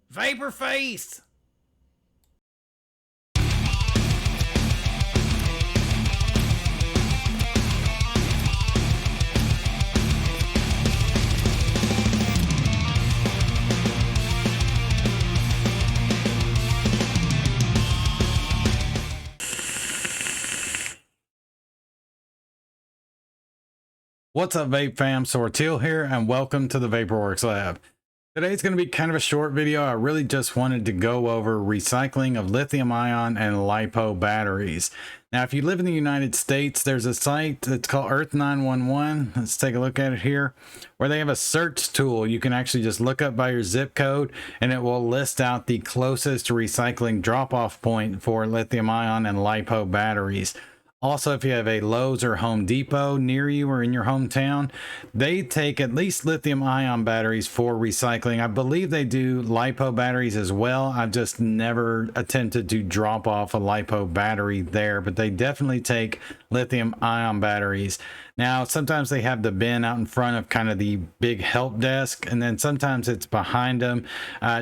Vapor face! What's up, vape fam? Sorteal here, and welcome to the Vaporworks lab. Today's going to be kind of a short video. I really just wanted to go over recycling of lithium-ion and LiPo batteries. Now, if you live in the United States, there's a site that's called Earth 911. Let's take a look at it here, where they have a search tool. You can actually just look up by your zip code, and it will list out the closest recycling drop-off point for lithium-ion and LiPo batteries. Also, if you have a Lowe's or Home Depot near you or in your hometown, they take at least lithium-ion batteries for recycling. I believe they do LiPo batteries as well. I've just never attempted to drop off a LiPo battery there, but they definitely take lithium-ion batteries. Now, sometimes they have the bin out in front of kind of the big help desk, and then sometimes it's behind them.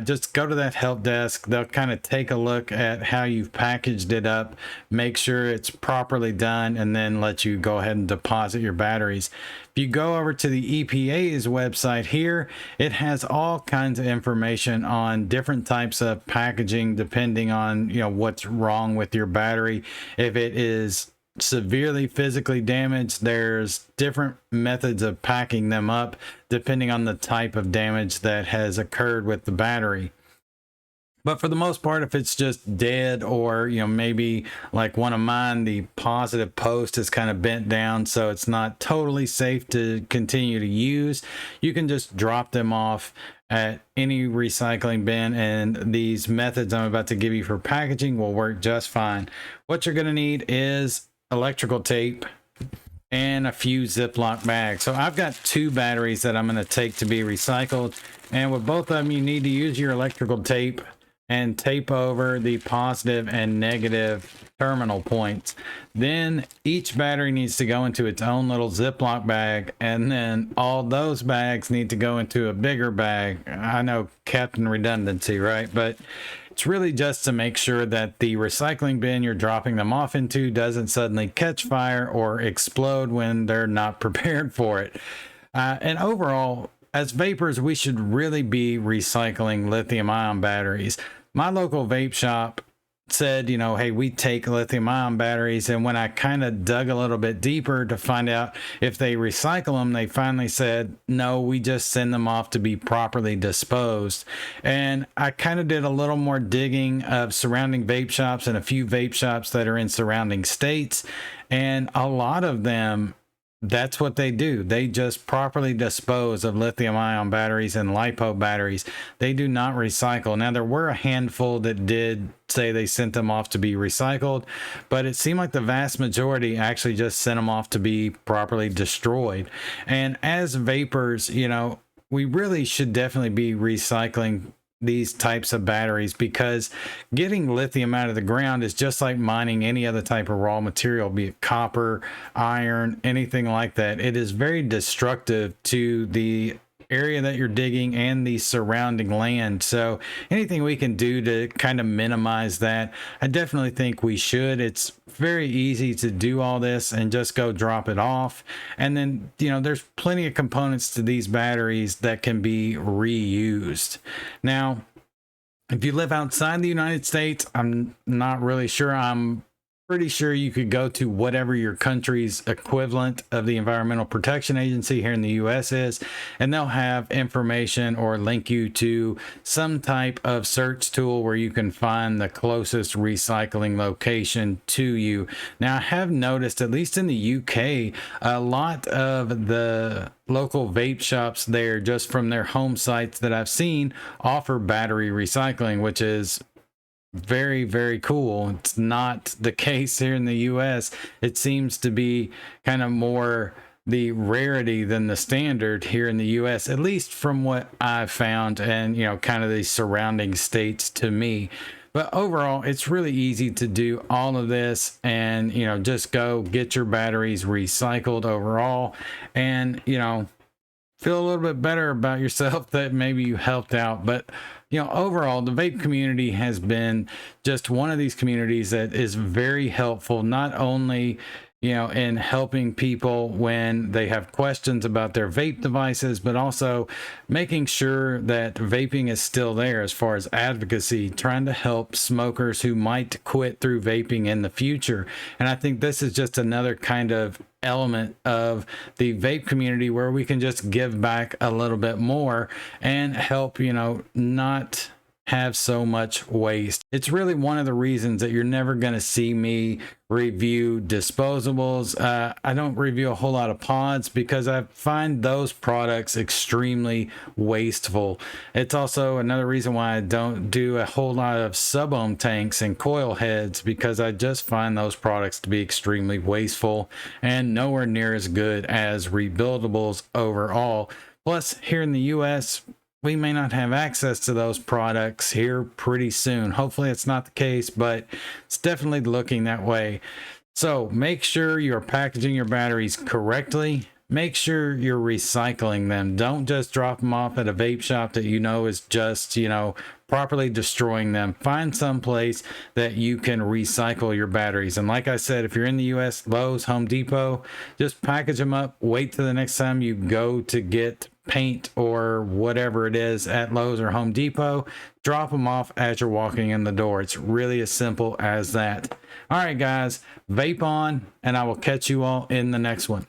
Just go to that help desk. They'll kind of take a look at how you've packaged it up, make sure it's properly done, and then let you go ahead and deposit your batteries. If you go over to the EPA's website here, it has all kinds of information on different types of packaging depending on, what's wrong with your battery. If it is severely physically damaged, there's different methods of packing them up depending on the type of damage that has occurred with the battery. But for the most part, if it's just dead, or maybe like one of mine, the positive post is kind of bent down, so it's not totally safe to continue to use, you can just drop them off at any recycling bin, and these methods I'm about to give you for packaging will work just fine. What you're going to need is electrical tape and a few Ziploc bags. So I've got two batteries that I'm going to take to be recycled, and with both of them you need to use your electrical tape and tape over the positive and negative terminal points. Then each battery needs to go into its own little Ziploc bag, and then all those bags need to go into a bigger bag. I know, Captain Redundancy, right? But it's really just to make sure that the recycling bin you're dropping them off into doesn't suddenly catch fire or explode when they're not prepared for it. And overall, as vapors, we should really be recycling lithium-ion batteries. My local vape shop said, hey, we take lithium-ion batteries, and when I kind of dug a little bit deeper to find out if they recycle them, they finally said, no, we just send them off to be properly disposed. And I kind of did a little more digging of surrounding vape shops and a few vape shops that are in surrounding states, and a lot of them, that's what they do. They just properly dispose of lithium-ion batteries and LiPo batteries. They do not recycle. Now, there were a handful that did say they sent them off to be recycled, but it seemed like the vast majority actually just sent them off to be properly destroyed. And as vapors, we really should definitely be recycling these types of batteries, because getting lithium out of the ground is just like mining any other type of raw material, be it copper, iron, anything like that. It is very destructive to the area that you're digging and the surrounding land. So anything we can do to kind of minimize that, I definitely think we should. It's very easy to do all this and just go drop it off. And then, there's plenty of components to these batteries that can be reused. Now, if you live outside the United States, I'm not really sure. I'm pretty sure you could go to whatever your country's equivalent of the Environmental Protection Agency here in the US is, and they'll have information or link you to some type of search tool where you can find the closest recycling location to you. Now, I have noticed, at least in the UK, a lot of the local vape shops there, just from their home sites that I've seen, offer battery recycling, which is very, very cool. It's not the case here in the US. It seems to be kind of more the rarity than the standard here in the US, at least from what I've found, and kind of the surrounding states to me. But overall, it's really easy to do all of this, and just go get your batteries recycled overall, and feel a little bit better about yourself that maybe you helped out. But overall, the vape community has been just one of these communities that is very helpful, not only in helping people when they have questions about their vape devices, but also making sure that vaping is still there as far as advocacy, trying to help smokers who might quit through vaping in the future. And I think this is just another kind of element of the vape community where we can just give back a little bit more and help, not have so much waste. It's really one of the reasons that you're never going to see me review disposables. I don't review a whole lot of pods because I find those products extremely wasteful. It's also another reason why I don't do a whole lot of sub-ohm tanks and coil heads, because I just find those products to be extremely wasteful and nowhere near as good as rebuildables overall. Plus, here in the US, we may not have access to those products here pretty soon. Hopefully it's not the case, but it's definitely looking that way. So make sure you're packaging your batteries correctly. Make sure you're recycling them. Don't just drop them off at a vape shop that is just, properly destroying them. Find some place that you can recycle your batteries. And like I said, if you're in the US, Lowe's, Home Depot, just package them up. Wait till the next time you go to get paint or whatever it is at Lowe's or Home Depot. Drop them off as you're walking in the door. It's really as simple as that. All right, guys, vape on, and I will catch you all in the next one.